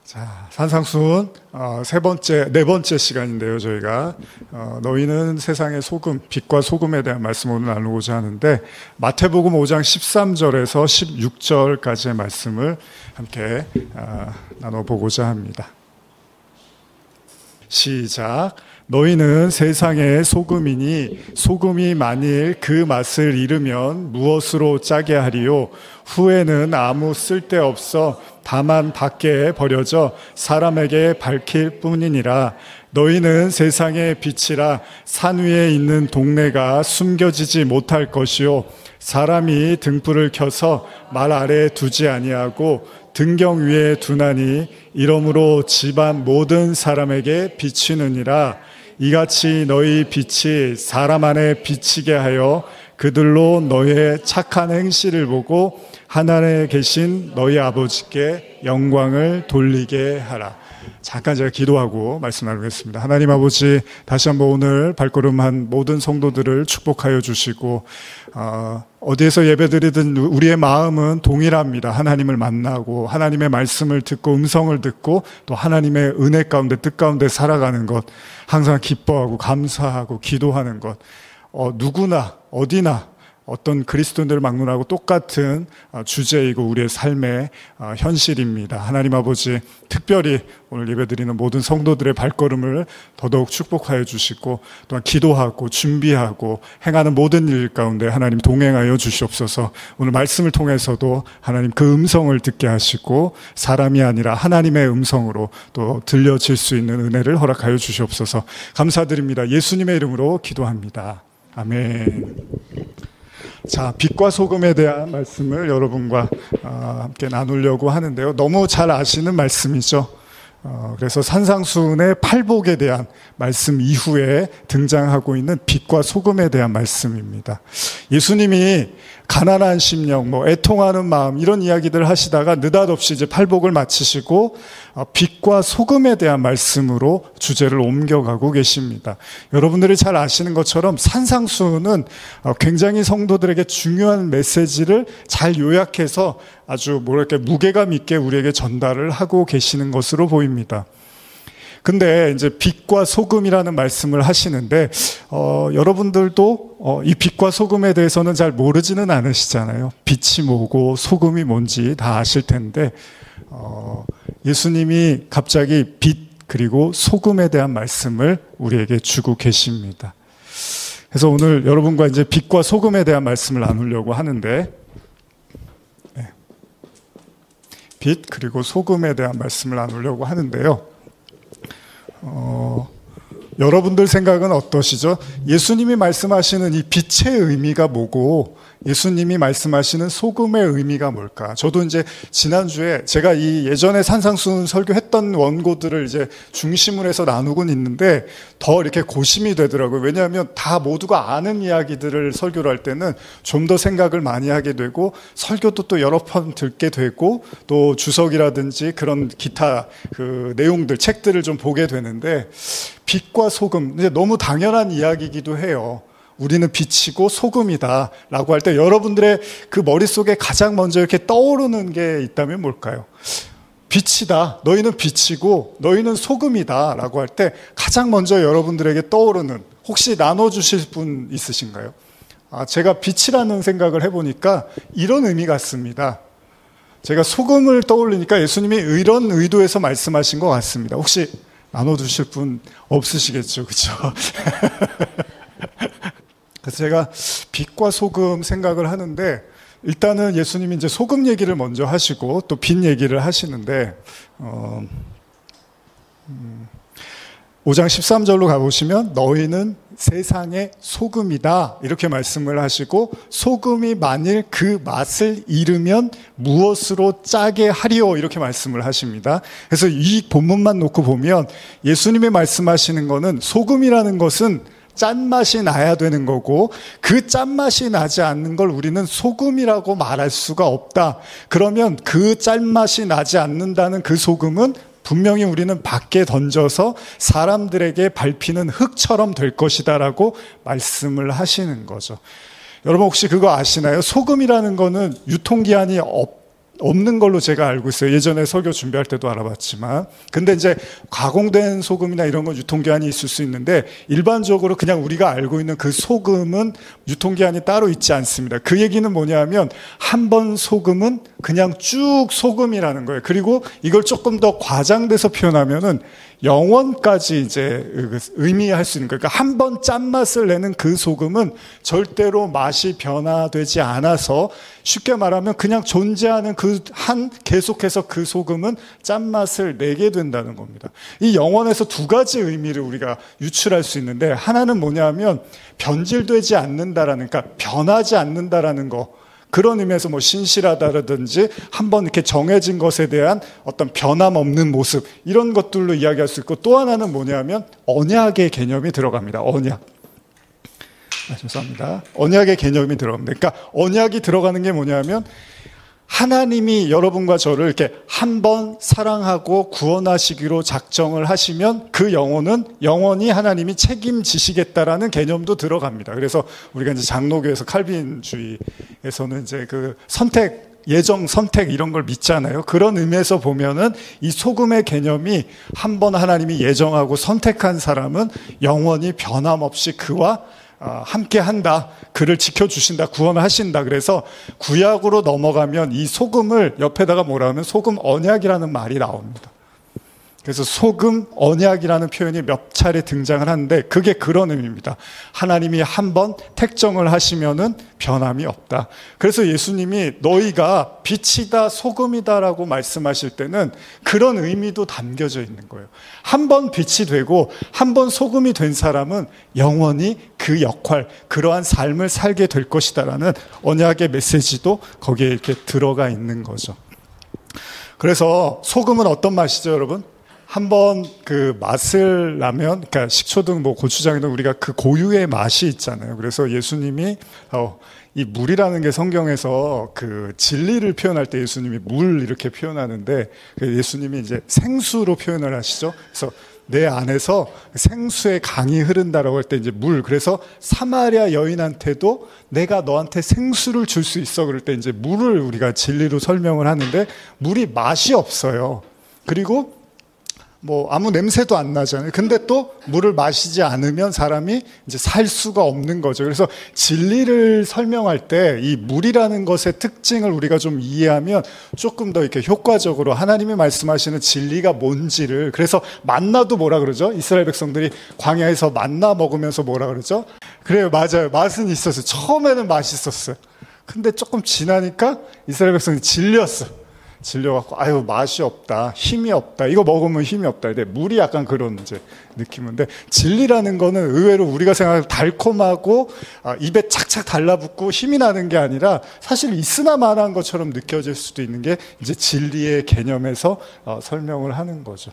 자, 산상수훈 네 번째 시간인데요. 저희가 너희는 세상의 소금, 빛과 소금에 대한 말씀을 오늘 나누고자 하는데, 마태복음 5장 13절에서 16절까지의 말씀을 함께 나눠보고자 합니다. 시작. 너희는 세상의 소금이니 소금이 만일 그 맛을 잃으면 무엇으로 짜게 하리요? 후에는 아무 쓸데없어 다만 밖에 버려져 사람에게 밝힐 뿐이니라. 너희는 세상의 빛이라. 산 위에 있는 동네가 숨겨지지 못할 것이요, 사람이 등불을 켜서 말 아래 두지 아니하고 등경 위에 두나니 이러므로 집안 모든 사람에게 비치느니라. 이같이 너희 빛이 사람 안에 비치게 하여 그들로 너희의 착한 행실을 보고 하늘에 계신 너희 아버지께 영광을 돌리게 하라. 잠깐 제가 기도하고 말씀 나누겠습니다. 하나님 아버지, 다시 한번 오늘 발걸음한 모든 성도들을 축복하여 주시고, 어디에서 예배드리든 우리의 마음은 동일합니다. 하나님을 만나고 하나님의 말씀을 듣고 음성을 듣고 또 하나님의 은혜 가운데 뜻 가운데 살아가는 것, 항상 기뻐하고 감사하고 기도하는 것, 누구나 어디나 어떤 그리스도인들을 막론하고 똑같은 주제이고 우리의 삶의 현실입니다. 하나님 아버지, 특별히 오늘 예배드리는 모든 성도들의 발걸음을 더더욱 축복하여 주시고, 또한 기도하고 준비하고 행하는 모든 일 가운데 하나님 동행하여 주시옵소서. 오늘 말씀을 통해서도 하나님 그 음성을 듣게 하시고 사람이 아니라 하나님의 음성으로 또 들려질 수 있는 은혜를 허락하여 주시옵소서. 감사드립니다. 예수님의 이름으로 기도합니다. 아멘. 자, 빛과 소금에 대한 말씀을 여러분과 함께 나누려고 하는데요. 너무 잘 아시는 말씀이죠. 그래서 산상수훈의 팔복에 대한 말씀 이후에 등장하고 있는 빛과 소금에 대한 말씀입니다. 예수님이 가난한 심령, 애통하는 마음, 이런 이야기들을 하시다가 느닷없이 이제 팔복을 마치시고 빛과 소금에 대한 말씀으로 주제를 옮겨가고 계십니다. 여러분들이 잘 아시는 것처럼 산상수훈은 굉장히 성도들에게 중요한 메시지를 잘 요약해서 아주 무게감 있게 우리에게 전달을 하고 계시는 것으로 보입니다. 근데 이제 빛과 소금이라는 말씀을 하시는데, 여러분들도 이 빛과 소금에 대해서는 잘 모르지는 않으시잖아요. 빛이 뭐고 소금이 뭔지 다 아실 텐데, 예수님이 갑자기 빛 그리고 소금에 대한 말씀을 우리에게 주고 계십니다. 그래서 오늘 여러분과 이제 빛과 소금에 대한 말씀을 나누려고 하는데, 빛 그리고 소금에 대한 말씀을 나누려고 하는데요. 여러분들 생각은 어떠시죠? 예수님이 말씀하시는 이 빛의 의미가 뭐고 예수님이 말씀하시는 소금의 의미가 뭘까? 저도 이제 지난주에 제가 이 예전에 산상수훈 설교했던 원고들을 이제 중심으로 해서 나누곤 있는데 더 이렇게 고심이 되더라고요. 왜냐하면 다 모두가 아는 이야기들을 설교를 할 때는 좀 더 생각을 많이 하게 되고 설교도 또 여러 번 듣게 되고 또 주석이라든지 그런 기타 그 내용들, 책들을 좀 보게 되는데, 빛과 소금, 이제 너무 당연한 이야기이기도 해요. 우리는 빛이고 소금이다 라고 할 때 여러분들의 그 머릿속에 가장 먼저 이렇게 떠오르는 게 있다면 뭘까요? 빛이다, 너희는 빛이고 너희는 소금이다 라고 할 때 가장 먼저 여러분들에게 떠오르는, 혹시 나눠주실 분 있으신가요? 제가 빛이라는 생각을 해보니까 이런 의미 같습니다. 제가 소금을 떠올리니까 예수님이 이런 의도에서 말씀하신 것 같습니다. 혹시 나눠주실 분 없으시겠죠? 그렇죠? 그래서 제가 빛과 소금 생각을 하는데, 일단은 예수님이 이제 소금 얘기를 먼저 하시고 또 빛 얘기를 하시는데, 5장 13절로 가보시면 너희는 세상의 소금이다 이렇게 말씀을 하시고, 소금이 만일 그 맛을 잃으면 무엇으로 짜게 하리오 이렇게 말씀을 하십니다. 그래서 이 본문만 놓고 보면 예수님이 말씀하시는 거는 소금이라는 것은 짠맛이 나야 되는 거고, 그 짠맛이 나지 않는 걸 우리는 소금이라고 말할 수가 없다. 그러면 그 짠맛이 나지 않는다는 그 소금은 분명히 우리는 밖에 던져서 사람들에게 밟히는 흙처럼 될 것이다 라고 말씀을 하시는 거죠. 여러분 혹시 그거 아시나요? 소금이라는 거는 유통기한이 없는 걸로 제가 알고 있어요. 예전에 설교 준비할 때도 알아봤지만. 근데 이제 가공된 소금이나 이런 건 유통기한이 있을 수 있는데 일반적으로 그냥 우리가 알고 있는 그 소금은 유통기한이 따로 있지 않습니다. 그 얘기는 뭐냐면 한 번 소금은 그냥 쭉 소금이라는 거예요. 그리고 이걸 조금 더 과장돼서 표현하면은 영원까지 이제 의미할 수 있는 거예요. 그러니까 한 번 짠맛을 내는 그 소금은 절대로 맛이 변화되지 않아서 쉽게 말하면 그냥 존재하는 계속해서 그 소금은 짠맛을 내게 된다는 겁니다. 이 영원에서 두 가지 의미를 우리가 유출할 수 있는데 하나는 뭐냐면 변질되지 않는다라는, 그러니까 변하지 않는다라는 거. 그런 의미에서 뭐 신실하다라든지 한번 이렇게 정해진 것에 대한 어떤 변함없는 모습, 이런 것들로 이야기할 수 있고, 또 하나는 뭐냐면 언약의 개념이 들어갑니다. 언약. 죄송합니다. 언약의 개념이 들어갑니다. 그러니까 언약이 들어가는 게 뭐냐면 하나님이 여러분과 저를 이렇게 한 번 사랑하고 구원하시기로 작정을 하시면 그 영혼은 영원히 하나님이 책임지시겠다라는 개념도 들어갑니다. 그래서 우리가 이제 장로교에서 칼빈주의에서는 이제 그 예정 선택 이런 걸 믿잖아요. 그런 의미에서 보면은 이 소금의 개념이 한 번 하나님이 예정하고 선택한 사람은 영원히 변함없이 그와 함께 한다. 그를 지켜주신다. 구원하신다. 그래서 구약으로 넘어가면 이 소금을 옆에다가 뭐라 하면 소금 언약이라는 말이 나옵니다. 그래서 소금 언약이라는 표현이 몇 차례 등장을 하는데 그게 그런 의미입니다. 하나님이 한번 택정을 하시면은 변함이 없다. 그래서 예수님이 너희가 빛이다 소금이다라고 말씀하실 때는 그런 의미도 담겨져 있는 거예요. 한번 빛이 되고 한번 소금이 된 사람은 영원히 그 역할, 그러한 삶을 살게 될 것이다라는 언약의 메시지도 거기에 이렇게 들어가 있는 거죠. 그래서 소금은 어떤 맛이죠, 여러분? 한번 그 맛을 나면, 그러니까 식초등 뭐 고추장이든 우리가 그 고유의 맛이 있잖아요. 그래서 예수님이 이 물이라는 게 성경에서 그 진리를 표현할 때 예수님이 물 이렇게 표현하는데 예수님이 이제 생수로 표현을 하시죠. 그래서 내 안에서 생수의 강이 흐른다라고 할 때 이제 물. 그래서 사마리아 여인한테도 내가 너한테 생수를 줄 수 있어. 그럴 때 이제 물을 우리가 진리로 설명을 하는데 물이 맛이 없어요. 그리고 뭐 아무 냄새도 안 나잖아요. 근데 또 물을 마시지 않으면 사람이 이제 살 수가 없는 거죠. 그래서 진리를 설명할 때 이 물이라는 것의 특징을 우리가 좀 이해하면 조금 더 이렇게 효과적으로 하나님이 말씀하시는 진리가 뭔지를, 그래서 만나도 뭐라 그러죠? 이스라엘 백성들이 광야에서 만나 먹으면서 뭐라 그러죠? 그래요, 맞아요. 맛은 있었어요. 처음에는 맛있었어요. 근데 조금 지나니까 이스라엘 백성이 질려갖고 아유 맛이 없다, 힘이 없다, 이거 먹으면 힘이 없다. 근데 물이 약간 그런 이제 느낌인데, 진리라는 거는 의외로 우리가 생각하는 달콤하고 입에 착착 달라붙고 힘이 나는 게 아니라 사실 있으나 마나한 것처럼 느껴질 수도 있는 게 이제 진리의 개념에서 설명을 하는 거죠.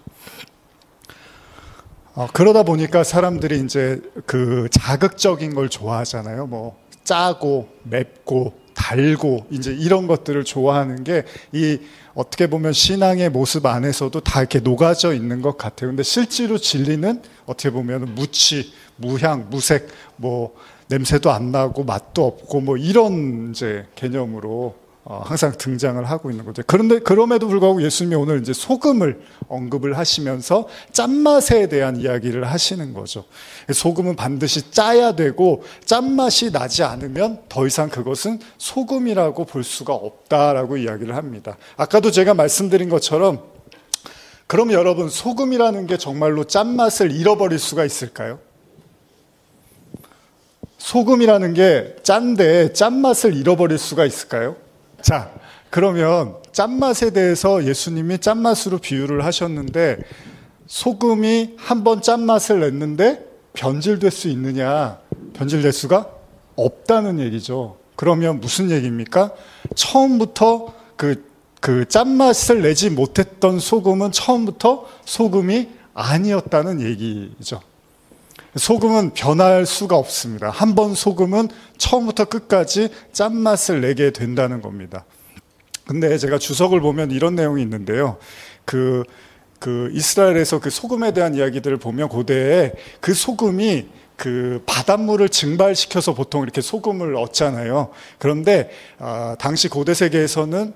그러다 보니까 사람들이 이제 그 자극적인 걸 좋아하잖아요. 뭐 짜고 맵고 달고 이제 이런 것들을 좋아하는 게 이 어떻게 보면 신앙의 모습 안에서도 다 이렇게 녹아져 있는 것 같아요. 근데 실제로 진리는 어떻게 보면 무치, 무향, 무색, 뭐 냄새도 안 나고 맛도 없고 뭐 이런 이제 개념으로 항상 등장을 하고 있는 거죠. 그런데 그럼에도 불구하고 예수님이 오늘 이제 소금을 언급을 하시면서 짠맛에 대한 이야기를 하시는 거죠. 소금은 반드시 짜야 되고 짠맛이 나지 않으면 더 이상 그것은 소금이라고 볼 수가 없다라고 이야기를 합니다. 아까도 제가 말씀드린 것처럼, 그럼 여러분 소금이라는 게 정말로 짠맛을 잃어버릴 수가 있을까요? 소금이라는 게 짠데 짠맛을 잃어버릴 수가 있을까요? 자, 그러면 짠맛에 대해서 예수님이 짠맛으로 비유를 하셨는데, 소금이 한번 짠맛을 냈는데 변질될 수 있느냐? 변질될 수가 없다는 얘기죠. 그러면 무슨 얘기입니까? 처음부터 그 짠맛을 내지 못했던 소금은 처음부터 소금이 아니었다는 얘기죠. 소금은 변할 수가 없습니다. 한 번 소금은 처음부터 끝까지 짠맛을 내게 된다는 겁니다. 근데 제가 주석을 보면 이런 내용이 있는데요. 그 이스라엘에서 그 소금에 대한 이야기들을 보면 고대에 그 소금이 그 바닷물을 증발시켜서 보통 이렇게 소금을 얻잖아요. 그런데 당시 고대 세계에서는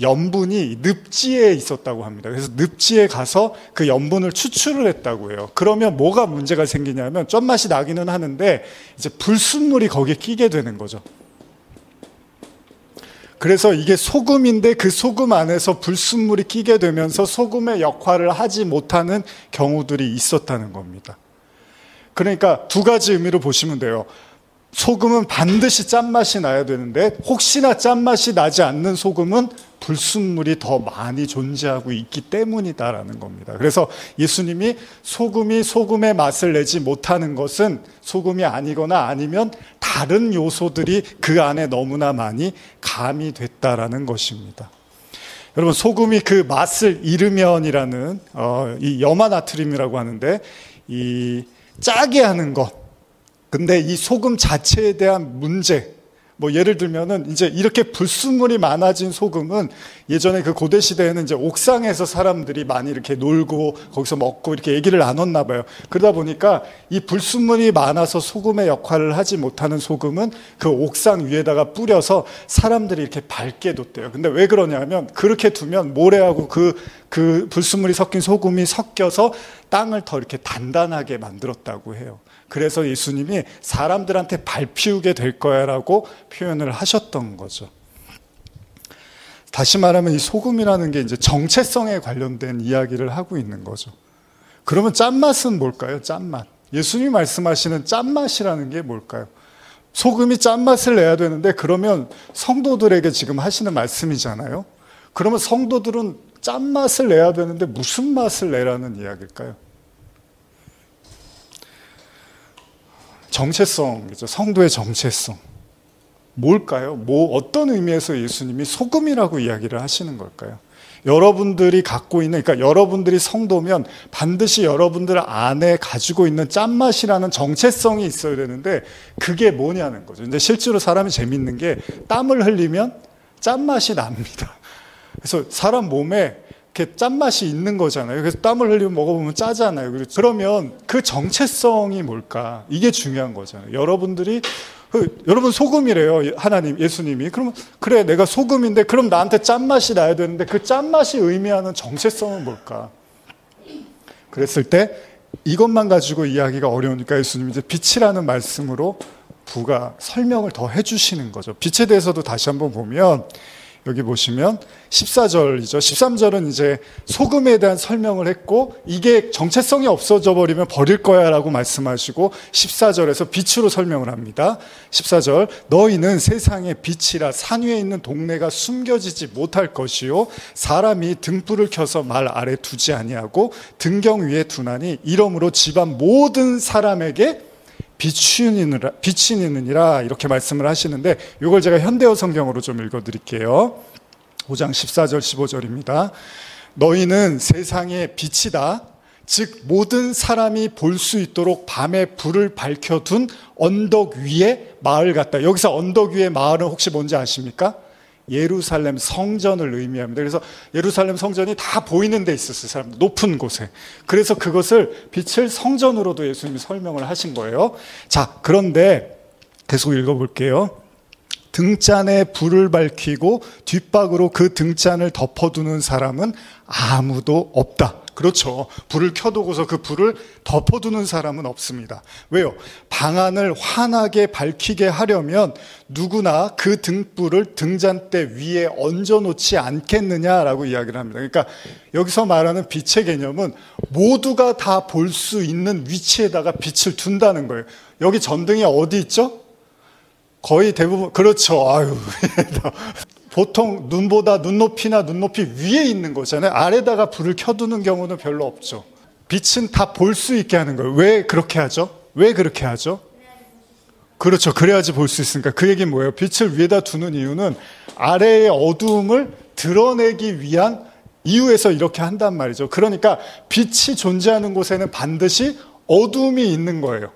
염분이 늪지에 있었다고 합니다. 그래서 늪지에 가서 그 염분을 추출을 했다고 해요. 그러면 뭐가 문제가 생기냐면 쩐맛이 나기는 하는데 이제 불순물이 거기에 끼게 되는 거죠. 그래서 이게 소금인데 그 소금 안에서 불순물이 끼게 되면서 소금의 역할을 하지 못하는 경우들이 있었다는 겁니다. 그러니까 두 가지 의미로 보시면 돼요. 소금은 반드시 짠맛이 나야 되는데 혹시나 짠맛이 나지 않는 소금은 불순물이 더 많이 존재하고 있기 때문이다라는 겁니다. 그래서 예수님이 소금이 소금의 맛을 내지 못하는 것은 소금이 아니거나 아니면 다른 요소들이 그 안에 너무나 많이 가미됐다라는 것입니다. 여러분, 소금이 그 맛을 잃으면이라는 이 염화나트륨이라고 하는데 이 짜게 하는 것. 근데 이 소금 자체에 대한 문제, 뭐 예를 들면은 이제 이렇게 불순물이 많아진 소금은 예전에 그 고대 시대에는 이제 옥상에서 사람들이 많이 이렇게 놀고 거기서 먹고 이렇게 얘기를 나눴나 봐요. 그러다 보니까 이 불순물이 많아서 소금의 역할을 하지 못하는 소금은 그 옥상 위에다가 뿌려서 사람들이 이렇게 밝게 뒀대요. 근데 왜 그러냐면 그렇게 두면 모래하고 그 불순물이 섞인 소금이 섞여서 땅을 더 이렇게 단단하게 만들었다고 해요. 그래서 예수님이 사람들한테 밟히우게 될 거야 라고 표현을 하셨던 거죠. 다시 말하면 이 소금이라는 게 이제 정체성에 관련된 이야기를 하고 있는 거죠. 그러면 짠맛은 뭘까요? 짠맛. 예수님이 말씀하시는 짠맛이라는 게 뭘까요? 소금이 짠맛을 내야 되는데 그러면 성도들에게 지금 하시는 말씀이잖아요. 그러면 성도들은 짠맛을 내야 되는데 무슨 맛을 내라는 이야기일까요? 정체성이죠. 성도의 정체성. 뭘까요? 어떤 의미에서 예수님이 소금이라고 이야기를 하시는 걸까요? 여러분들이 갖고 있는, 그러니까 여러분들이 성도면 반드시 여러분들 안에 가지고 있는 짠맛이라는 정체성이 있어야 되는데 그게 뭐냐는 거죠. 근데 실제로 사람이 재밌는 게 땀을 흘리면 짠맛이 납니다. 그래서 사람 몸에 이렇게 짠맛이 있는 거잖아요. 그래서 땀을 흘리면 먹어보면 짜잖아요. 그러면 그 정체성이 뭘까? 이게 중요한 거잖아요. 여러분 소금이래요. 하나님, 예수님이. 그러면 그래, 내가 소금인데 그럼 나한테 짠맛이 나야 되는데 그 짠맛이 의미하는 정체성은 뭘까? 그랬을 때 이것만 가지고 이야기가 어려우니까 예수님이 이제 빛이라는 말씀으로 부가 설명을 더 해주시는 거죠. 빛에 대해서도 다시 한번 보면 여기 보시면 14절이죠. 13절은 이제 소금에 대한 설명을 했고 이게 정체성이 없어져 버리면 버릴 거야 라고 말씀하시고 14절에서 빛으로 설명을 합니다. 14절, 너희는 세상의 빛이라 산 위에 있는 동네가 숨겨지지 못할 것이요 사람이 등불을 켜서 말 아래 두지 아니하고 등경 위에 두나니 이러므로 집안 모든 사람에게 빛이 있느니라 이렇게 말씀을 하시는데 이걸 제가 현대어 성경으로 좀 읽어드릴게요. 5장 14절 15절입니다. 너희는 세상의 빛이다. 즉 모든 사람이 볼 수 있도록 밤에 불을 밝혀둔 언덕 위에 마을 같다. 여기서 언덕 위의 마을은 혹시 뭔지 아십니까? 예루살렘 성전을 의미합니다. 그래서 예루살렘 성전이 다 보이는 데 있었어요. 사람들 높은 곳에. 그래서 그것을 빛을 성전으로도 예수님이 설명을 하신 거예요. 자, 그런데 계속 읽어볼게요. 등잔에 불을 밝히고 뒷박으로 그 등잔을 덮어두는 사람은 아무도 없다. 그렇죠. 불을 켜두고서 그 불을 덮어두는 사람은 없습니다. 왜요? 방안을 환하게 밝히게 하려면 누구나 그 등불을 등잔대 위에 얹어놓지 않겠느냐라고 이야기를 합니다. 그러니까 여기서 말하는 빛의 개념은 모두가 다 볼 수 있는 위치에다가 빛을 둔다는 거예요. 여기 전등이 어디 있죠? 거의 대부분, 그렇죠. 아유. 보통 눈보다 눈높이 위에 있는 거잖아요. 아래다가 불을 켜두는 경우는 별로 없죠. 빛은 다 볼 수 있게 하는 거예요. 왜 그렇게 하죠? 왜 그렇게 하죠? 그렇죠. 그래야지 볼 수 있으니까. 그 얘기는 뭐예요? 빛을 위에다 두는 이유는 아래의 어두움을 드러내기 위한 이유에서 이렇게 한단 말이죠. 그러니까 빛이 존재하는 곳에는 반드시 어두움이 있는 거예요.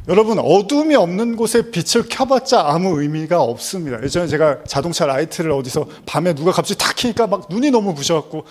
여러분, 어두움이 없는 곳에 빛을 켜봤자 아무 의미가 없습니다. 예전에 제가 자동차 라이트를 어디서 밤에 누가 갑자기 탁 켜니까 막 눈이 너무 부셔갖고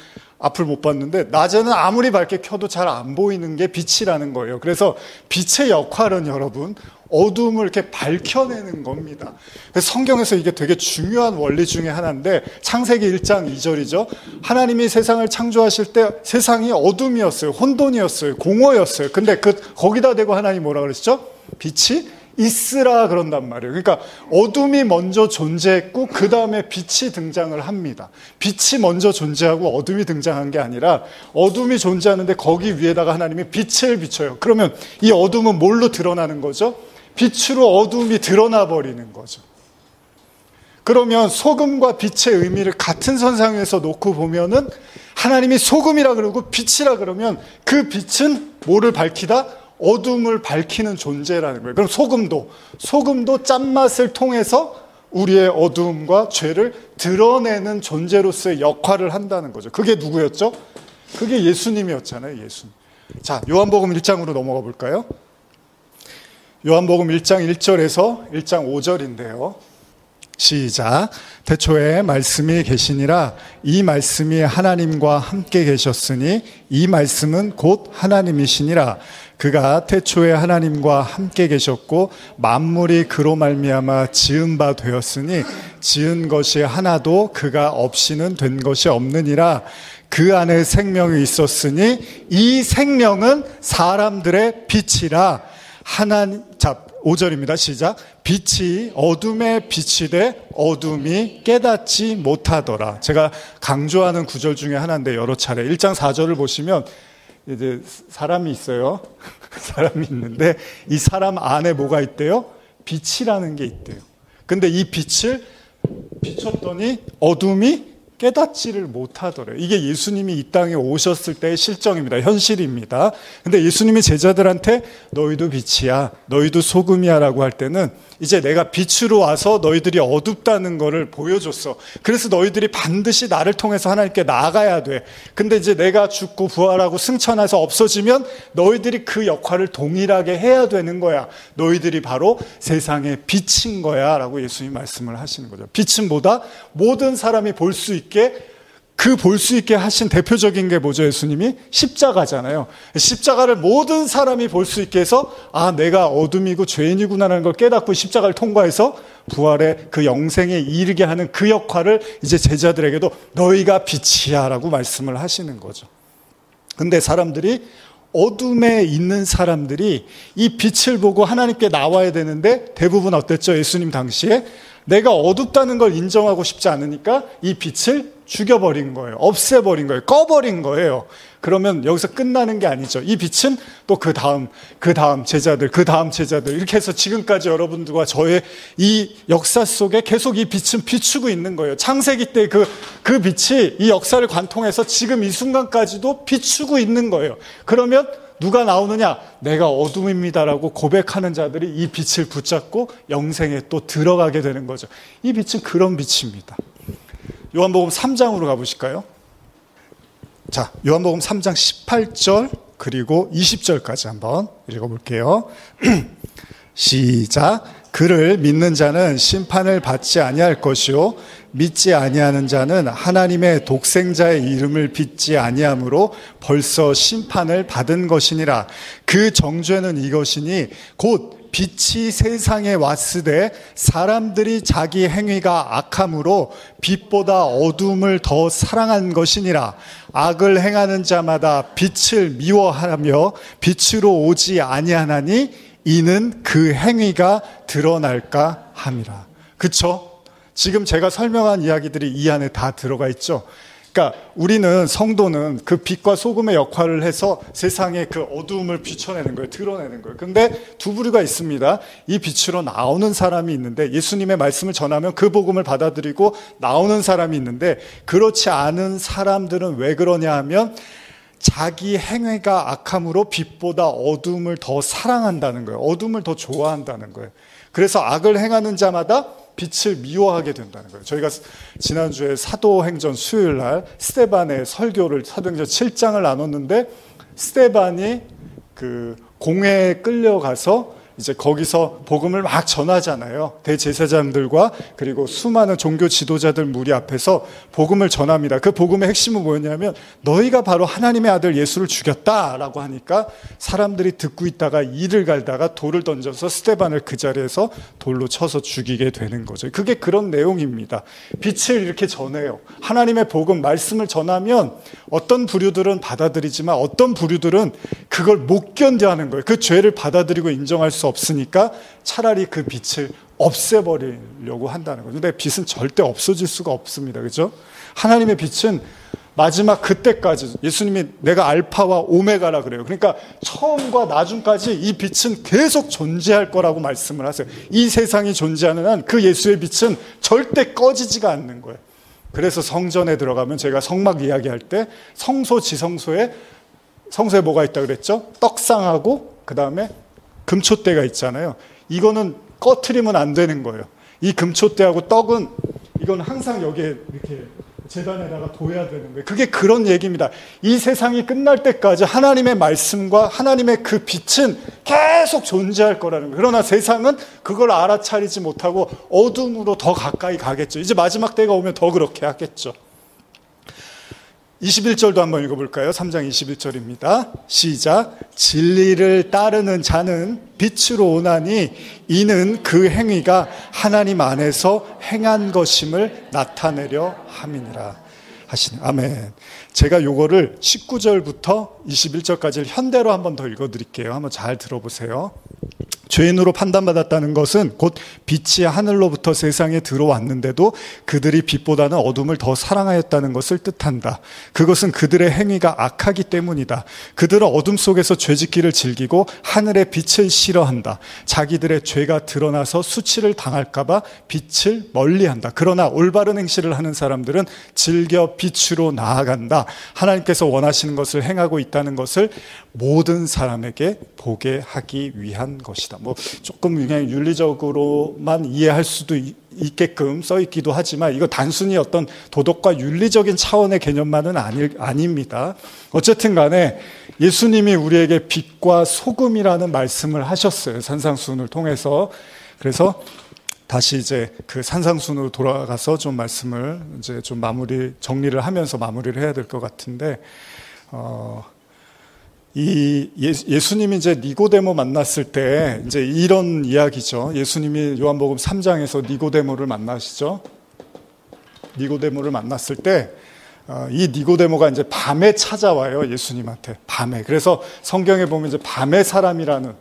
앞을 못 봤는데 낮에는 아무리 밝게 켜도 잘 안 보이는 게 빛이라는 거예요. 그래서 빛의 역할은 여러분 어둠을 이렇게 밝혀내는 겁니다. 그래서 성경에서 이게 되게 중요한 원리 중에 하나인데 창세기 1장 2절이죠. 하나님이 세상을 창조하실 때 세상이 어둠이었어요. 혼돈이었어요. 공허였어요. 근데 거기다 대고 하나님 뭐라 그러시죠? 빛이 있으라 그런단 말이에요. 그러니까 어둠이 먼저 존재했고 그 다음에 빛이 등장을 합니다. 빛이 먼저 존재하고 어둠이 등장한 게 아니라 어둠이 존재하는데 거기 위에다가 하나님이 빛을 비춰요. 그러면 이 어둠은 뭘로 드러나는 거죠? 빛으로 어둠이 드러나 버리는 거죠. 그러면 소금과 빛의 의미를 같은 선상 위에서 놓고 보면은 하나님이 소금이라 그러고 빛이라 그러면 그 빛은 뭐를 밝히다? 어둠을 밝히는 존재라는 거예요. 그럼 소금도 짠맛을 통해서 우리의 어둠과 죄를 드러내는 존재로서의 역할을 한다는 거죠. 그게 누구였죠? 그게 예수님이었잖아요. 예수님. 자, 요한복음 1장으로 넘어가 볼까요? 요한복음 1장 1절에서 1장 5절인데요. 시작. 태초에 말씀이 계시니라. 이 말씀이 하나님과 함께 계셨으니 이 말씀은 곧 하나님이시니라. 그가 태초에 하나님과 함께 계셨고 만물이 그로 말미암아 지은 바 되었으니 지은 것이 하나도 그가 없이는 된 것이 없느니라. 그 안에 생명이 있었으니 이 생명은 사람들의 빛이라. 5절입니다. 시작. 빛이 어둠에 비치되 어둠이 깨닫지 못하더라. 제가 강조하는 구절 중에 하나인데 여러 차례 1장 4절을 보시면 이제 사람이 있어요. 사람이 있는데 이 사람 안에 뭐가 있대요? 빛이라는 게 있대요. 근데 이 빛을 비췄더니 어둠이 깨닫지를 못하더래요. 이게 예수님이 이 땅에 오셨을 때의 실정입니다. 현실입니다. 근데 예수님이 제자들한테 너희도 빛이야, 너희도 소금이야 라고 할 때는 이제 내가 빛으로 와서 너희들이 어둡다는 거를 보여줬어. 그래서 너희들이 반드시 나를 통해서 하나님께 나아가야 돼. 근데 이제 내가 죽고 부활하고 승천해서 없어지면 너희들이 그 역할을 동일하게 해야 되는 거야. 너희들이 바로 세상의 빛인 거야 라고 예수님이 말씀을 하시는 거죠. 빛은 뭐다? 모든 사람이 볼 수 있게 볼 수 있게 하신 대표적인 게 뭐죠? 예수님이 십자가잖아요. 십자가를 모든 사람이 볼 수 있게 해서 내가 어둠이고 죄인이구나라는 걸 깨닫고 십자가를 통과해서 부활의 그 영생에 이르게 하는 그 역할을 이제 제자들에게도 너희가 빛이야 라고 말씀을 하시는 거죠. 근데 사람들이 어둠에 있는 사람들이 이 빛을 보고 하나님께 나와야 되는데 대부분 어땠죠? 예수님 당시에 내가 어둡다는 걸 인정하고 싶지 않으니까 이 빛을 죽여버린 거예요. 없애버린 거예요. 꺼버린 거예요. 그러면 여기서 끝나는 게 아니죠. 이 빛은 또 그 다음 제자들, 그 다음 제자들 이렇게 해서 지금까지 여러분들과 저의 이 역사 속에 계속 이 빛은 비추고 있는 거예요. 창세기 때 그 빛이 이 역사를 관통해서 지금 이 순간까지도 비추고 있는 거예요. 그러면 누가 나오느냐? 내가 어둠입니다라고 고백하는 자들이 이 빛을 붙잡고 영생에 또 들어가게 되는 거죠. 이 빛은 그런 빛입니다. 요한복음 3장으로 가보실까요? 자, 요한복음 3장 18절 그리고 20절까지 한번 읽어볼게요. 시작. 그를 믿는 자는 심판을 받지 아니할 것이요 믿지 아니하는 자는 하나님의 독생자의 이름을 믿지 아니함으로 벌써 심판을 받은 것이니라. 그 정죄는 이것이니 곧 빛이 세상에 왔으되 사람들이 자기 행위가 악함으로 빛보다 어둠을 더 사랑한 것이니라. 악을 행하는 자마다 빛을 미워하며 빛으로 오지 아니하나니 이는 그 행위가 드러날까 함이라. 그쵸? 지금 제가 설명한 이야기들이 이 안에 다 들어가 있죠. 그러니까 우리는 성도는 그 빛과 소금의 역할을 해서 세상의 그 어두움을 비춰내는 거예요. 드러내는 거예요. 근데 두 부류가 있습니다. 이 빛으로 나오는 사람이 있는데 예수님의 말씀을 전하면 그 복음을 받아들이고 나오는 사람이 있는데 그렇지 않은 사람들은 왜 그러냐 하면 자기 행위가 악함으로 빛보다 어둠을 더 사랑한다는 거예요. 어둠을 더 좋아한다는 거예요. 그래서 악을 행하는 자마다 빛을 미워하게 된다는 거예요. 저희가 지난주에 사도행전 수요일 날 스데반의 설교를 사도행전 7장을 나눴는데 스데반이 그 공회에 끌려가서 이제 거기서 복음을 막 전하잖아요. 대제사장들과 그리고 수많은 종교 지도자들 무리 앞에서 복음을 전합니다. 그 복음의 핵심은 뭐였냐면 너희가 바로 하나님의 아들 예수를 죽였다라고 하니까 사람들이 듣고 있다가 이를 갈다가 돌을 던져서 스데반을 그 자리에서 돌로 쳐서 죽이게 되는 거죠. 그게 그런 내용입니다. 빛을 이렇게 전해요. 하나님의 복음, 말씀을 전하면 어떤 부류들은 받아들이지만 어떤 부류들은 그걸 못 견뎌하는 거예요. 그 죄를 받아들이고 인정할 수 없으니까 차라리 그 빛을 없애버리려고 한다는 거죠. 근데 빛은 절대 없어질 수가 없습니다. 그죠? 하나님의 빛은 마지막 그때까지, 예수님이 내가 알파와 오메가라 그래요. 그러니까 처음과 나중까지 이 빛은 계속 존재할 거라고 말씀을 하세요. 이 세상이 존재하는 한 그 예수의 빛은 절대 꺼지지가 않는 거예요. 그래서 성전에 들어가면 제가 성막 이야기할 때 성소 지성소에 뭐가 있다 그랬죠? 떡상하고 그 다음에 금초대가 있잖아요. 이거는 꺼트리면 안 되는 거예요. 이 금초대하고 떡은 이건 항상 여기에 이렇게 제단에다가 둬야 되는 거예요. 그게 그런 얘기입니다. 이 세상이 끝날 때까지 하나님의 말씀과 하나님의 그 빛은 계속 존재할 거라는 거예요. 그러나 세상은 그걸 알아차리지 못하고 어둠으로 더 가까이 가겠죠. 이제 마지막 때가 오면 더 그렇게 하겠죠. 21절도 한번 읽어볼까요? 3장 21절입니다. 시작. 진리를 따르는 자는 빛으로 오나니 이는 그 행위가 하나님 안에서 행한 것임을 나타내려 함이니라 하시네. 아멘. 제가 요거를 19절부터 21절까지를 현대로 한번 더 읽어드릴게요. 한번 잘 들어보세요. 죄인으로 판단받았다는 것은 곧 빛이 하늘로부터 세상에 들어왔는데도 그들이 빛보다는 어둠을 더 사랑하였다는 것을 뜻한다. 그것은 그들의 행위가 악하기 때문이다. 그들은 어둠 속에서 죄짓기를 즐기고 하늘의 빛을 싫어한다. 자기들의 죄가 드러나서 수치를 당할까 봐 빛을 멀리한다. 그러나 올바른 행실을 하는 사람들은 즐겨 빛으로 나아간다. 하나님께서 원하시는 것을 행하고 있다는 것을 모든 사람에게 보게 하기 위한 것이다. 뭐 조금 그냥 윤리적으로만 이해할 수도 있게끔 써 있기도 하지만 이거 단순히 어떤 도덕과 윤리적인 차원의 개념만은 아닙니다. 어쨌든 간에 예수님이 우리에게 빛과 소금이라는 말씀을 하셨어요. 산상수훈을 통해서. 그래서 다시 이제 그 산상수훈으로 돌아가서 좀 말씀을 이제 좀 정리를 하면서 마무리를 해야 될 것 같은데, 이 예수님이 이제 니고데모 만났을 때 이제 이런 이야기죠. 예수님이 요한복음 3장에서 니고데모를 만나시죠. 니고데모를 만났을 때 이 니고데모가 이제 밤에 찾아와요. 예수님한테 밤에. 그래서 성경에 보면 이제 밤의 사람이라는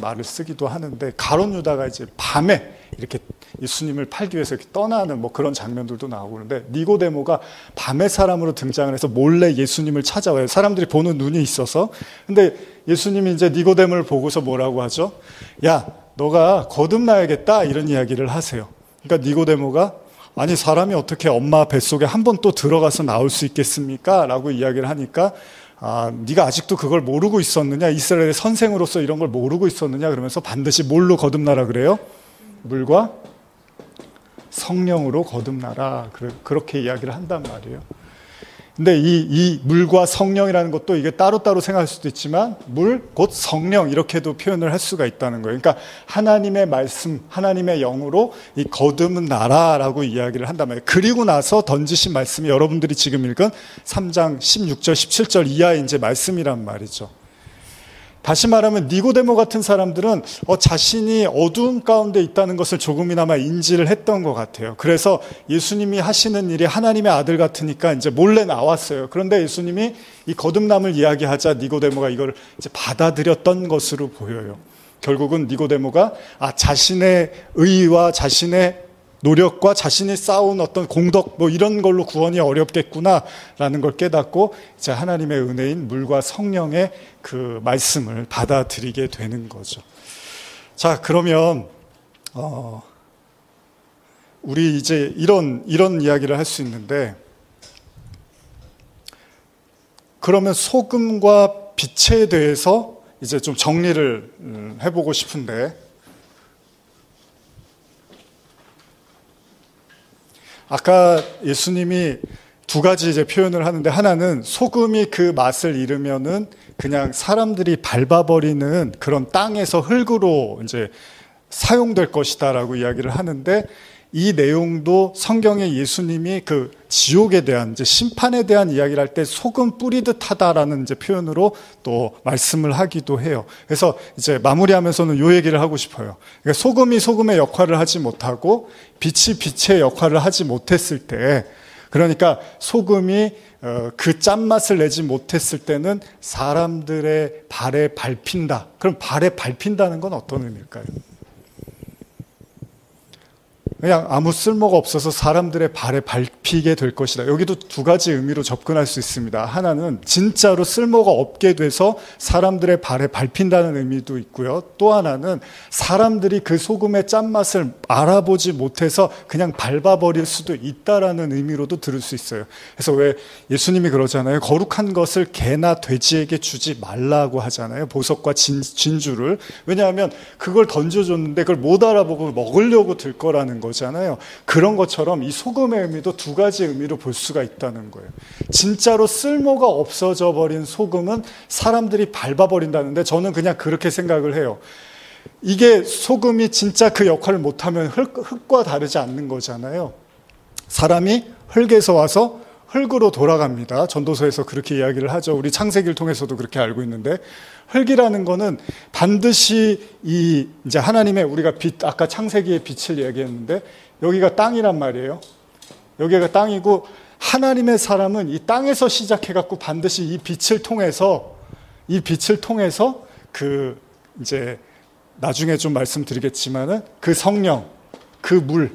말을 쓰기도 하는데 가룟 유다가 이제 밤에 이렇게 예수님을 팔기 위해서 이렇게 떠나는 뭐 그런 장면들도 나오고 그러는데 니고데모가 밤의 사람으로 등장을 해서 몰래 예수님을 찾아와요. 사람들이 보는 눈이 있어서. 근데 예수님이 이제 니고데모를 보고서 뭐라고 하죠? 야, 너가 거듭나야겠다 이런 이야기를 하세요. 그러니까 니고데모가 아니 사람이 어떻게 엄마 뱃속에 한 번 또 들어가서 나올 수 있겠습니까? 라고 이야기를 하니까 네가 아직도 그걸 모르고 있었느냐? 이스라엘의 선생으로서 이런 걸 모르고 있었느냐? 그러면서 반드시 뭘로 거듭나라 그래요? 물과 성령으로 거듭나라. 그렇게 이야기를 한단 말이에요. 근데 이 물과 성령이라는 것도 이게 따로따로 생각할 수도 있지만 물, 곧 성령 이렇게도 표현을 할 수가 있다는 거예요. 그러니까 하나님의 말씀, 하나님의 영으로 이 거듭나라라고 이야기를 한단 말이에요. 그리고 나서 던지신 말씀이 여러분들이 지금 읽은 3장 16절, 17절 이하의 이제 말씀이란 말이죠. 다시 말하면 니고데모 같은 사람들은 자신이 어두움 가운데 있다는 것을 조금이나마 인지를 했던 것 같아요. 그래서 예수님이 하시는 일이 하나님의 아들 같으니까 이제 몰래 나왔어요. 그런데 예수님이 이 거듭남을 이야기하자 니고데모가 이걸 이제 받아들였던 것으로 보여요. 결국은 니고데모가 자신의 의와 자신의 노력과 자신이 쌓아온 어떤 공덕 뭐 이런 걸로 구원이 어렵겠구나라는 걸 깨닫고 이제 하나님의 은혜인 물과 성령의 그 말씀을 받아들이게 되는 거죠. 자, 그러면 우리 이제 이런 이야기를 할 수 있는데, 그러면 소금과 빛에 대해서 이제 좀 정리를 해보고 싶은데, 아까 예수님이 두 가지 이제 표현을 하는데, 하나는 소금이 그 맛을 잃으면은 그냥 사람들이 밟아버리는 그런 땅에서 흙으로 이제 사용될 것이다라고 이야기를 하는데, 이 내용도 성경에 예수님이 그 지옥에 대한 이제 심판에 대한 이야기를 할 때 소금 뿌리듯 하다라는 이제 표현으로 또 말씀을 하기도 해요. 그래서 이제 마무리하면서는 요 얘기를 하고 싶어요. 그러니까 소금이 소금의 역할을 하지 못하고 빛이 빛의 역할을 하지 못했을 때, 그러니까 소금이 그 짠맛을 내지 못했을 때는 사람들의 발에 밟힌다. 그럼 발에 밟힌다는 건 어떤 의미일까요? 그냥 아무 쓸모가 없어서 사람들의 발에 밟히게 될 것이다. 여기도 두 가지 의미로 접근할 수 있습니다. 하나는 진짜로 쓸모가 없게 돼서 사람들의 발에 밟힌다는 의미도 있고요. 또 하나는 사람들이 그 소금의 짠맛을 알아보지 못해서 그냥 밟아버릴 수도 있다라는 의미로도 들을 수 있어요. 그래서 왜 예수님이 그러잖아요. 거룩한 것을 개나 돼지에게 주지 말라고 하잖아요. 보석과 진주를. 왜냐하면 그걸 던져줬는데 그걸 못 알아보고 먹으려고 들 거라는 거잖아요. 그런 것처럼 이 소금의 의미도 두 가지 의미로 볼 수가 있다는 거예요. 진짜로 쓸모가 없어져 버린 소금은 사람들이 밟아버린다는데, 저는 그냥 그렇게 생각을 해요. 이게 소금이 진짜 그 역할을 못하면 흙과 다르지 않는 거잖아요. 사람이 흙에서 와서 흙으로 돌아갑니다. 전도서에서 그렇게 이야기를 하죠. 우리 창세기를 통해서도 그렇게 알고 있는데, 흙이라는 거는 반드시 이제 하나님의 우리가 빛, 아까 창세기의 빛을 얘기했는데 여기가 땅이란 말이에요. 여기가 땅이고, 하나님의 사람은 이 땅에서 시작해갖고 반드시 이 빛을 통해서 그 이제 나중에 좀 말씀드리겠지만은 그 성령, 그 물,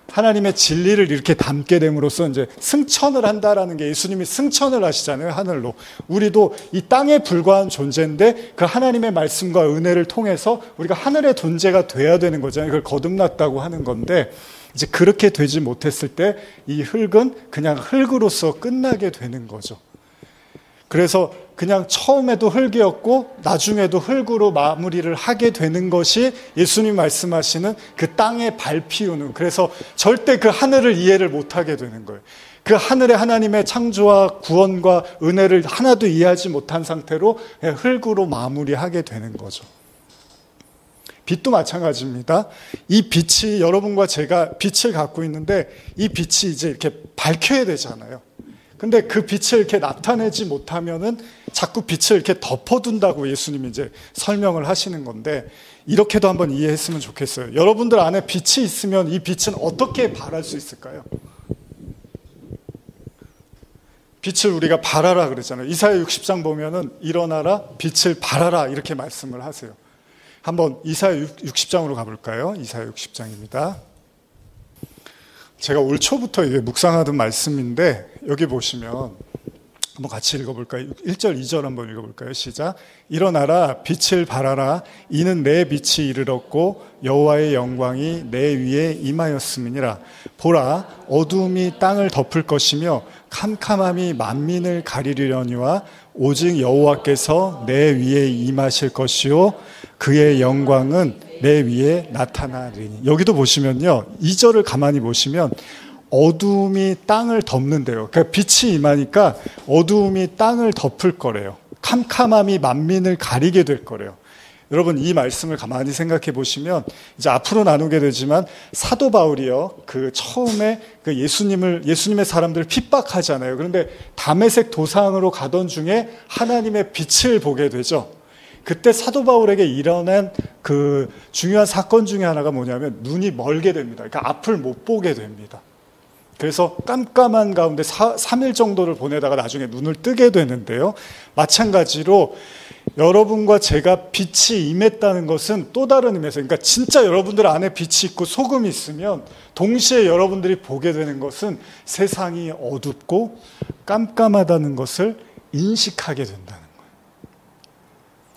하나님의 진리를 이렇게 담게 됨으로써 이제 승천을 한다라는 게, 예수님이 승천을 하시잖아요, 하늘로. 우리도 이 땅에 불과한 존재인데 그 하나님의 말씀과 은혜를 통해서 우리가 하늘의 존재가 돼야 되는 거잖아요. 그걸 거듭났다고 하는 건데, 이제 그렇게 되지 못했을 때 이 흙은 그냥 흙으로서 끝나게 되는 거죠. 그래서 그냥 처음에도 흙이었고 나중에도 흙으로 마무리를 하게 되는 것이 예수님 말씀하시는 그 땅에 밟히우는, 그래서 절대 그 하늘을 이해를 못하게 되는 거예요. 그 하늘에 하나님의 창조와 구원과 은혜를 하나도 이해하지 못한 상태로 흙으로 마무리하게 되는 거죠. 빛도 마찬가지입니다. 이 빛이, 여러분과 제가 빛을 갖고 있는데 이 빛이 이제 이렇게 밝혀야 되잖아요. 근데 그 빛을 이렇게 나타내지 못하면은 자꾸 빛을 이렇게 덮어둔다고 예수님이 이제 설명을 하시는 건데, 이렇게도 한번 이해했으면 좋겠어요. 여러분들 안에 빛이 있으면 이 빛은 어떻게 발할 수 있을까요? 빛을 우리가 발하라 그랬잖아요. 이사야 60장 보면은 일어나라 빛을 발하라 이렇게 말씀을 하세요. 한번 이사야 60장으로 가볼까요? 이사야 60장입니다. 제가 올 초부터 이게 묵상하던 말씀인데, 여기 보시면 한번 같이 읽어볼까요? 1절, 2절 한번 읽어볼까요? 시작. 일어나라 빛을 발하라. 이는 내 빛이 이르렀고 여호와의 영광이 내 위에 임하였음이니라. 보라, 어두움이 땅을 덮을 것이며 캄캄함이 만민을 가리려니와 오직 여호와께서 내 위에 임하실 것이요 그의 영광은 내 위에 나타나리니. 여기도 보시면요, 2절을 가만히 보시면 어두움이 땅을 덮는데요. 그러니까 빛이 임하니까 어두움이 땅을 덮을 거래요. 캄캄함이 만민을 가리게 될 거래요. 여러분, 이 말씀을 가만히 생각해 보시면 이제 앞으로 나누게 되지만 사도 바울이요, 그 처음에 그 예수님의 사람들을 핍박하잖아요. 그런데 다메섹 도상으로 가던 중에 하나님의 빛을 보게 되죠. 그때 사도 바울에게 일어난 그 중요한 사건 중에 하나가 뭐냐면 눈이 멀게 됩니다. 그러니까 앞을 못 보게 됩니다. 그래서 깜깜한 가운데 3일 정도를 보내다가 나중에 눈을 뜨게 되는데요. 마찬가지로 여러분과 제가 빛이 임했다는 것은 또 다른 의미에서, 그러니까 진짜 여러분들 안에 빛이 있고 소금이 있으면 동시에 여러분들이 보게 되는 것은 세상이 어둡고 깜깜하다는 것을 인식하게 된다는 거예요.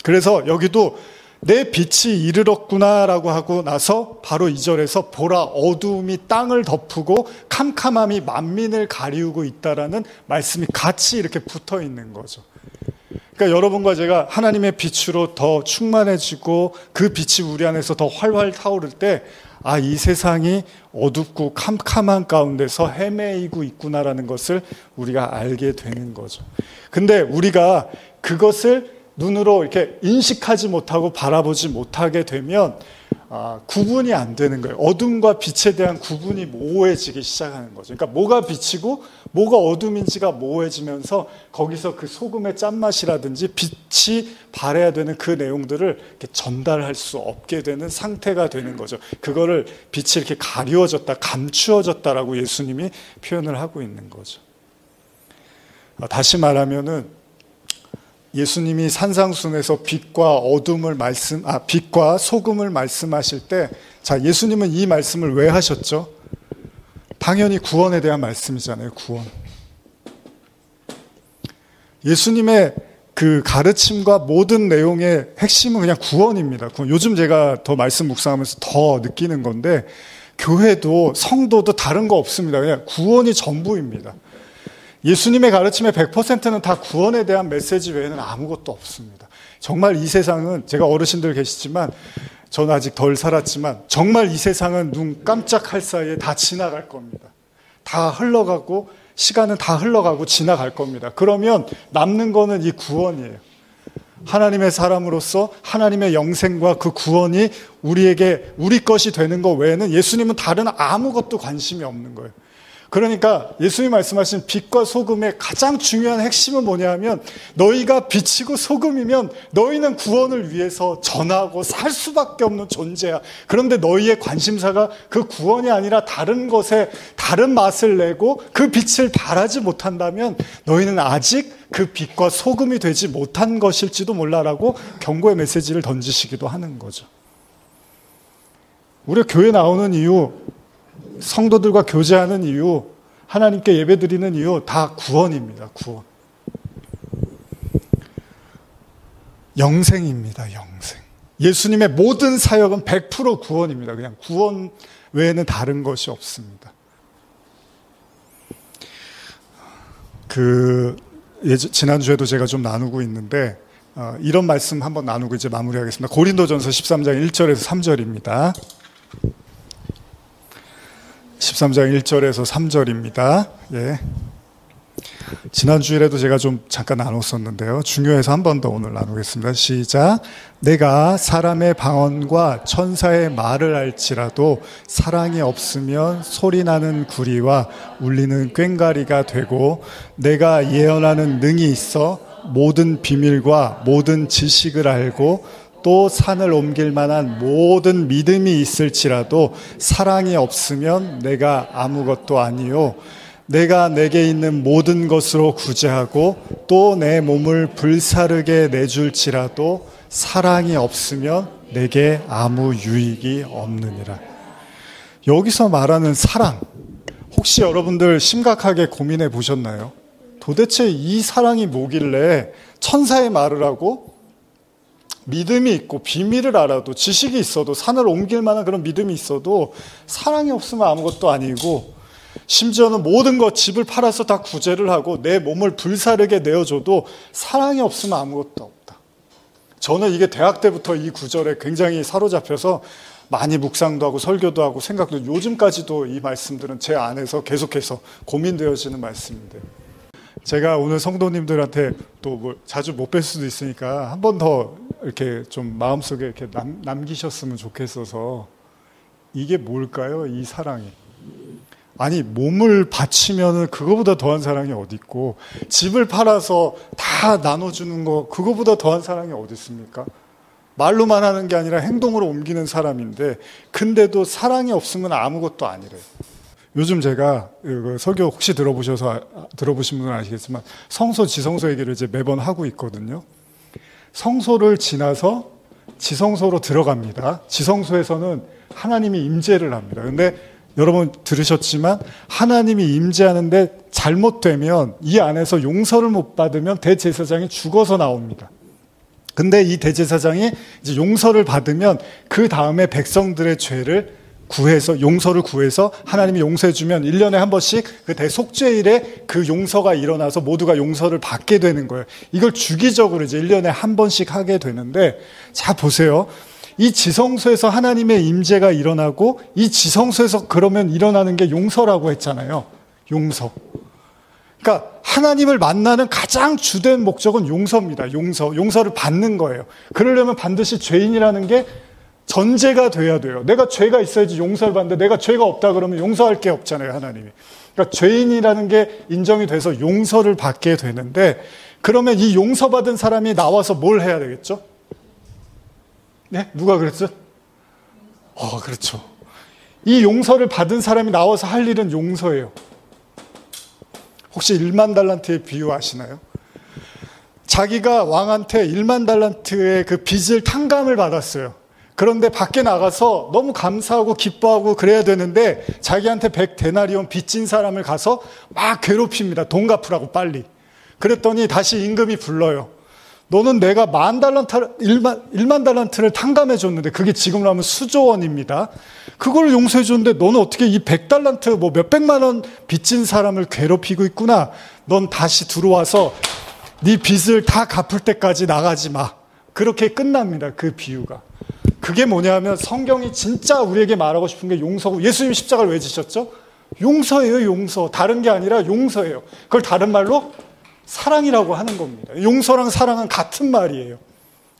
그래서 여기도 내 빛이 이르렀구나라고 하고 나서 바로 2절에서 보라, 어두움이 땅을 덮고 캄캄함이 만민을 가리우고 있다라는 말씀이 같이 이렇게 붙어 있는 거죠. 그러니까 여러분과 제가 하나님의 빛으로 더 충만해지고 그 빛이 우리 안에서 더 활활 타오를 때 이 세상이 어둡고 캄캄한 가운데서 헤매이고 있구나라는 것을 우리가 알게 되는 거죠. 근데 우리가 그것을 눈으로 이렇게 인식하지 못하고 바라보지 못하게 되면 구분이 안 되는 거예요. 어둠과 빛에 대한 구분이 모호해지기 시작하는 거죠. 그러니까 뭐가 빛이고 뭐가 어둠인지가 모호해지면서 거기서 그 소금의 짠맛이라든지 빛이 발해야 되는 그 내용들을 이렇게 전달할 수 없게 되는 상태가 되는 거죠. 그거를 빛이 이렇게 가리워졌다, 감추어졌다라고 예수님이 표현을 하고 있는 거죠. 다시 말하면은 예수님이 산상순에서 빛과 소금을 말씀하실 때, 예수님은 이 말씀을 왜 하셨죠? 당연히 구원에 대한 말씀이잖아요, 구원. 예수님의 그 가르침과 모든 내용의 핵심은 그냥 구원입니다. 요즘 제가 더 말씀 묵상하면서 더 느끼는 건데, 교회도 성도도 다른 거 없습니다. 그냥 구원이 전부입니다. 예수님의 가르침의 100%는 다 구원에 대한 메시지 외에는 아무것도 없습니다. 정말 이 세상은, 제가 어르신들 계시지만 저는 아직 덜 살았지만 정말 이 세상은 눈 깜짝할 사이에 다 지나갈 겁니다. 다 흘러가고, 시간은 다 흘러가고 지나갈 겁니다. 그러면 남는 거는 이 구원이에요. 하나님의 사람으로서 하나님의 영생과 그 구원이 우리에게 우리 것이 되는 것 외에는 예수님은 다른 아무것도 관심이 없는 거예요. 그러니까 예수님이 말씀하신 빛과 소금의 가장 중요한 핵심은 뭐냐면, 너희가 빛이고 소금이면 너희는 구원을 위해서 전하고 살 수밖에 없는 존재야. 그런데 너희의 관심사가 그 구원이 아니라 다른 것에 다른 맛을 내고 그 빛을 발하지 못한다면 너희는 아직 그 빛과 소금이 되지 못한 것일지도 몰라라고 경고의 메시지를 던지시기도 하는 거죠. 우리가 교회 나오는 이유, 성도들과 교제하는 이유, 하나님께 예배드리는 이유 다 구원입니다. 구원. 영생입니다. 영생. 예수님의 모든 사역은 100% 구원입니다. 그냥 구원 외에는 다른 것이 없습니다. 지난주에도 제가 좀 나누고 있는데 이런 말씀 한번 나누고 이제 마무리하겠습니다. 고린도전서 13장 1절에서 3절입니다. 13장 1절에서 3절입니다. 예. 지난주일에도 제가 좀 잠깐 나눴었는데요. 중요해서 한 번 더 오늘 나누겠습니다. 시작. 내가 사람의 방언과 천사의 말을 알지라도 사랑이 없으면 소리나는 구리와 울리는 꽹과리가 되고, 내가 예언하는 능이 있어 모든 비밀과 모든 지식을 알고 또 산을 옮길 만한 모든 믿음이 있을지라도 사랑이 없으면 내가 아무것도 아니요, 내가 내게 있는 모든 것으로 구제하고 또 내 몸을 불사르게 내줄지라도 사랑이 없으면 내게 아무 유익이 없느니라. 여기서 말하는 사랑, 혹시 여러분들 심각하게 고민해 보셨나요? 도대체 이 사랑이 뭐길래 천사의 말을 하고 믿음이 있고 비밀을 알아도, 지식이 있어도, 산을 옮길 만한 그런 믿음이 있어도 사랑이 없으면 아무것도 아니고, 심지어는 모든 것, 집을 팔아서 다 구제를 하고 내 몸을 불사르게 내어줘도 사랑이 없으면 아무것도 없다. 저는 이게 대학 때부터 이 구절에 굉장히 사로잡혀서 많이 묵상도 하고 설교도 하고 생각도, 요즘까지도 이 말씀들은 제 안에서 계속해서 고민되어지는 말씀인데, 제가 오늘 성도님들한테 또 자주 못 뵐 수도 있으니까 한 번 더 이렇게 좀 마음속에 이렇게 남기셨으면 좋겠어서, 이게 뭘까요? 이 사랑이. 아니, 몸을 바치면은 그거보다 더한 사랑이 어디 있고, 집을 팔아서 다 나눠주는 거, 그거보다 더한 사랑이 어디 있습니까? 말로만 하는 게 아니라 행동으로 옮기는 사람인데, 근데도 사랑이 없으면 아무것도 아니래요. 요즘 제가 설교 혹시 들어보신 분은 아시겠지만 성소 지성소 얘기를 이제 매번 하고 있거든요. 성소를 지나서 지성소로 들어갑니다. 지성소에서는 하나님이 임재를 합니다. 근데 여러분 들으셨지만 하나님이 임재하는데 잘못되면, 이 안에서 용서를 못 받으면 대제사장이 죽어서 나옵니다. 근데 이 대제사장이 이제 용서를 받으면 그 다음에 백성들의 죄를 용서를 구해서 하나님이 용서해주면 1년에 한 번씩 그 대속죄일에 그 용서가 일어나서 모두가 용서를 받게 되는 거예요. 이걸 주기적으로 이제 1년에 한 번씩 하게 되는데, 자 보세요. 이 지성소에서 하나님의 임재가 일어나고 이 지성소에서 그러면 일어나는 게 용서라고 했잖아요. 용서. 그러니까 하나님을 만나는 가장 주된 목적은 용서입니다. 용서를 받는 거예요. 그러려면 반드시 죄인이라는 게 전제가 돼야 돼요. 내가 죄가 있어야지 용서를 받는데 내가 죄가 없다 그러면 용서할 게 없잖아요, 하나님이. 그러니까 죄인이라는 게 인정이 돼서 용서를 받게 되는데, 그러면 이 용서받은 사람이 나와서 뭘 해야 되겠죠? 네? 누가 그랬죠? 그렇죠. 이 용서를 받은 사람이 나와서 할 일은 용서예요. 혹시 1만 달란트의 비유 아시나요? 자기가 왕한테 1만 달란트의 그 빚을 탕감을 받았어요. 그런데 밖에 나가서 너무 감사하고 기뻐하고 그래야 되는데 자기한테 100데나리온 빚진 사람을 가서 막 괴롭힙니다. 돈 갚으라고 빨리. 그랬더니 다시 임금이 불러요. 너는 내가 1만 달란트를 탕감해 줬는데 그게 지금으로 하면 수조 원입니다. 그걸 용서해 줬는데 너는 어떻게 이 100달란트 뭐 몇백만 원 빚진 사람을 괴롭히고 있구나. 넌 다시 들어와서 네 빚을 다 갚을 때까지 나가지 마. 그렇게 끝납니다. 그 비유가. 그게 뭐냐면 성경이 진짜 우리에게 말하고 싶은 게 용서고, 예수님 십자가를 왜 지셨죠? 용서예요, 용서. 다른 게 아니라 용서예요. 그걸 다른 말로 사랑이라고 하는 겁니다. 용서랑 사랑은 같은 말이에요.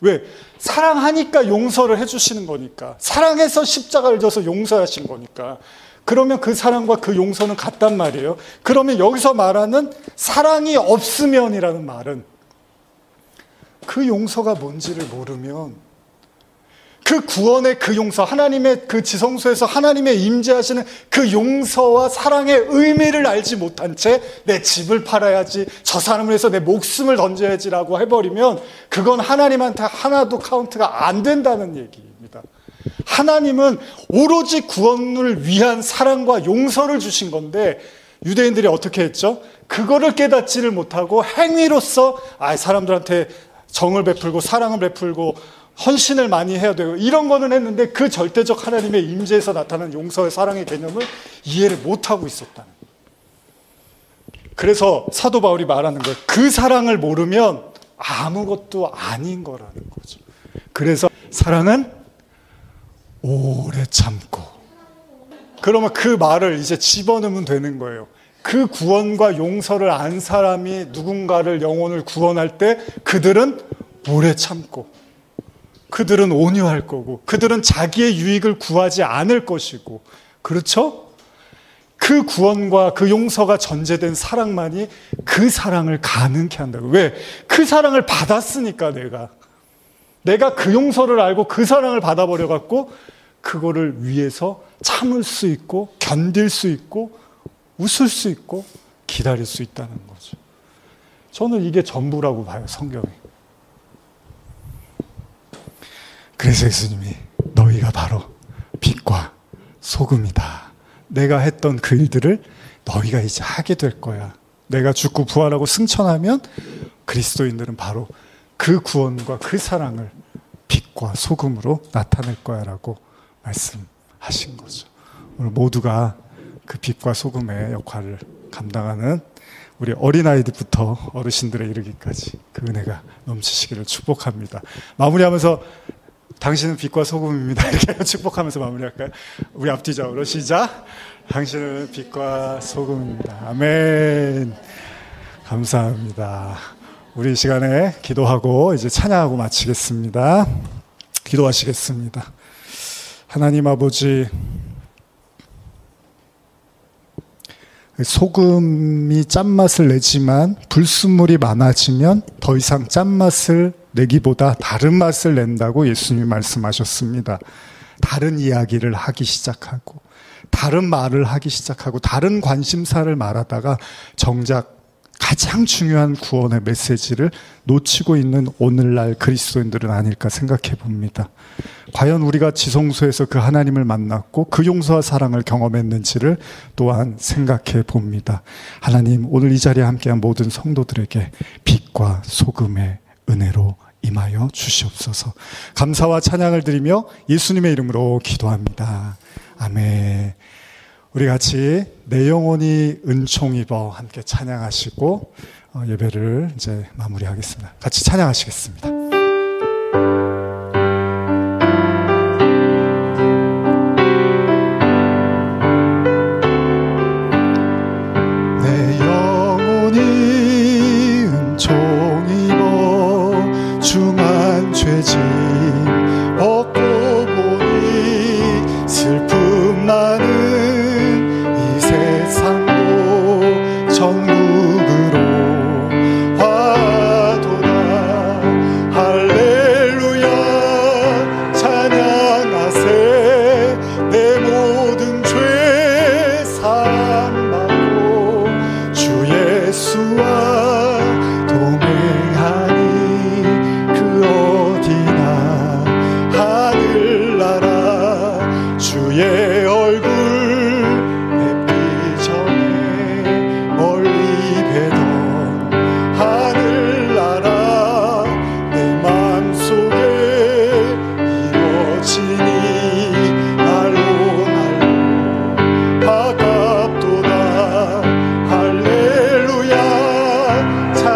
왜? 사랑하니까 용서를 해주시는 거니까. 사랑해서 십자가를 져서 용서하신 거니까. 그러면 그 사랑과 그 용서는 같단 말이에요. 그러면 여기서 말하는 사랑이 없으면이라는 말은 그 용서가 뭔지를 모르면, 그 구원의 그 용서, 하나님의 그 지성소에서 하나님의 임재하시는 그 용서와 사랑의 의미를 알지 못한 채 내 집을 팔아야지, 저 사람을 위해서 내 목숨을 던져야지라고 해버리면 그건 하나님한테 하나도 카운트가 안 된다는 얘기입니다. 하나님은 오로지 구원을 위한 사랑과 용서를 주신 건데, 유대인들이 어떻게 했죠? 그거를 깨닫지를 못하고 행위로서 사람들한테 정을 베풀고 사랑을 베풀고 헌신을 많이 해야 되고 이런 거는 했는데, 그 절대적 하나님의 임재에서 나타나는 용서의 사랑의 개념을 이해를 못하고 있었다는 거예요. 그래서 사도 바울이 말하는 거예요. 그 사랑을 모르면 아무것도 아닌 거라는 거죠. 그래서 사랑은 오래 참고. 그러면 그 말을 이제 집어넣으면 되는 거예요. 그 구원과 용서를 안 사람이 누군가를, 영혼을 구원할 때 그들은 오래 참고, 그들은 온유할 거고, 그들은 자기의 유익을 구하지 않을 것이고, 그렇죠? 그 구원과 그 용서가 전제된 사랑만이 그 사랑을 가능케 한다고. 왜? 그 사랑을 받았으니까. 내가 그 용서를 알고 그 사랑을 받아버려갖고 그거를 위해서 참을 수 있고 견딜 수 있고 웃을 수 있고 기다릴 수 있다는 거죠. 저는 이게 전부라고 봐요, 성경이. 그래서 예수님이 너희가 바로 빛과 소금이다. 내가 했던 그 일들을 너희가 이제 하게 될 거야. 내가 죽고 부활하고 승천하면 그리스도인들은 바로 그 구원과 그 사랑을 빛과 소금으로 나타낼 거야 라고 말씀하신 거죠. 오늘 모두가 그 빛과 소금의 역할을 감당하는 우리 어린아이들부터 어르신들에 이르기까지 그 은혜가 넘치시기를 축복합니다. 마무리하면서 당신은 빛과 소금입니다. 이렇게 축복하면서 마무리할까요? 우리 앞뒤적으로 시작. 당신은 빛과 소금입니다. 아멘. 감사합니다. 우리 이 시간에 기도하고 이제 찬양하고 마치겠습니다. 기도하시겠습니다. 하나님 아버지, 소금이 짠맛을 내지만 불순물이 많아지면 더 이상 짠맛을 내기보다 다른 맛을 낸다고 예수님이 말씀하셨습니다. 다른 이야기를 하기 시작하고, 다른 말을 하기 시작하고, 다른 관심사를 말하다가 정작 가장 중요한 구원의 메시지를 놓치고 있는 오늘날 그리스도인들은 아닐까 생각해 봅니다. 과연 우리가 지성소에서 그 하나님을 만났고 그 용서와 사랑을 경험했는지를 또한 생각해 봅니다. 하나님, 오늘 이 자리에 함께한 모든 성도들에게 빛과 소금의 은혜로 임하여 주시옵소서. 감사와 찬양을 드리며 예수님의 이름으로 기도합니다. 아멘. 우리 같이 내 영혼이 은총 입어 함께 찬양하시고 예배를 이제 마무리하겠습니다. 같이 찬양하시겠습니다.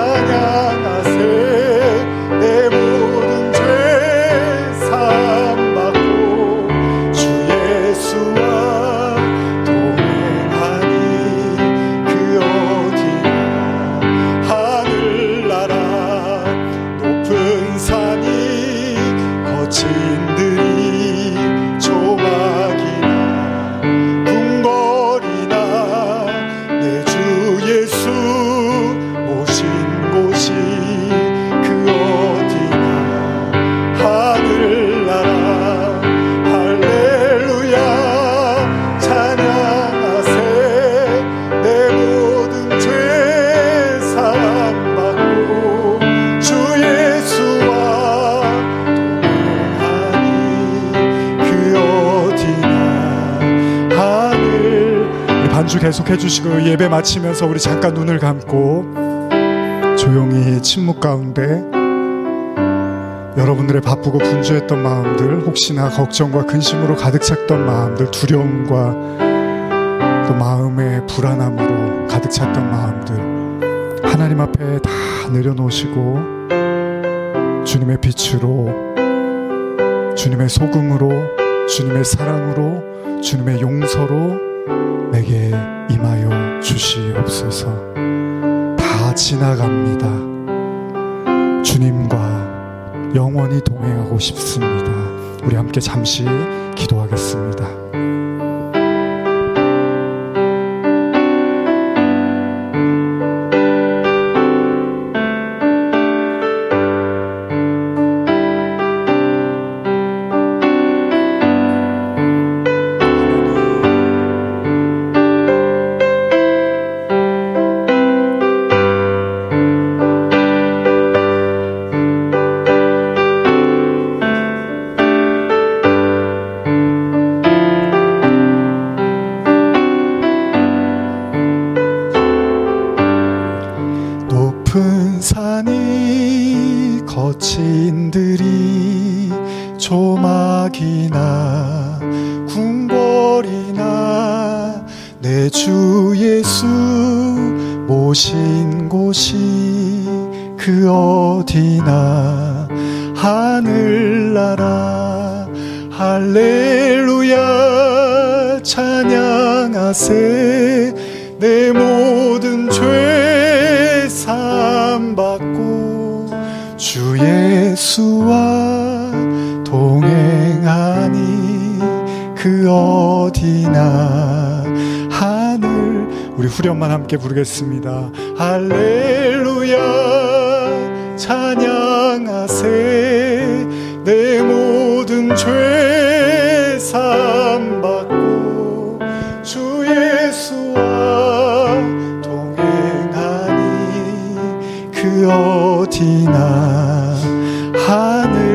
찬양하세. 내 모든 죄 사함받고 주 예수와 동행하니 그 어디나 하늘나라 높은 산이 거친 들이 조막이나 궁궐이나 내 주 예수 모신 곳이 그 어디나 하늘나라 할렐루야 찬양하세. 내 모든 죄 사함받고 주 예수와 동행하니 그 어디나 하늘. 우리 반주 계속 해주시고 예배 마치면서 우리 잠깐 눈을 감고 조용히 침묵 가운데 여러분들의 바쁘고 분주했던 마음들, 혹시나 걱정과 근심으로 가득 찼던 마음들, 두려움과 또 마음의 불안함으로 가득 찼던 마음들 하나님 앞에 다 내려놓으시고 주님의 빛으로, 주님의 소금으로, 주님의 사랑으로, 주님의 용서로 내게 임하여 주시옵소서. 다 지나갑니다. 주님과 영원히 동행하고 싶습니다. 우리 함께 잠시 기도하겠습니다. 높은 산이 거친 들이 조막이나 궁궐이나 내 주 예수 모신 곳이 그 어디나 하늘나라 할렐루야 찬양하세. 내 모든 죄 사함받고 주 예수와 동행하니 그 어디나 하늘. 우리 후렴만 함께 부르겠습니다. 할렐루야 찬양하세. 내 모든 죄 사함받고 주 예수와 동행하니 그 어디나 하늘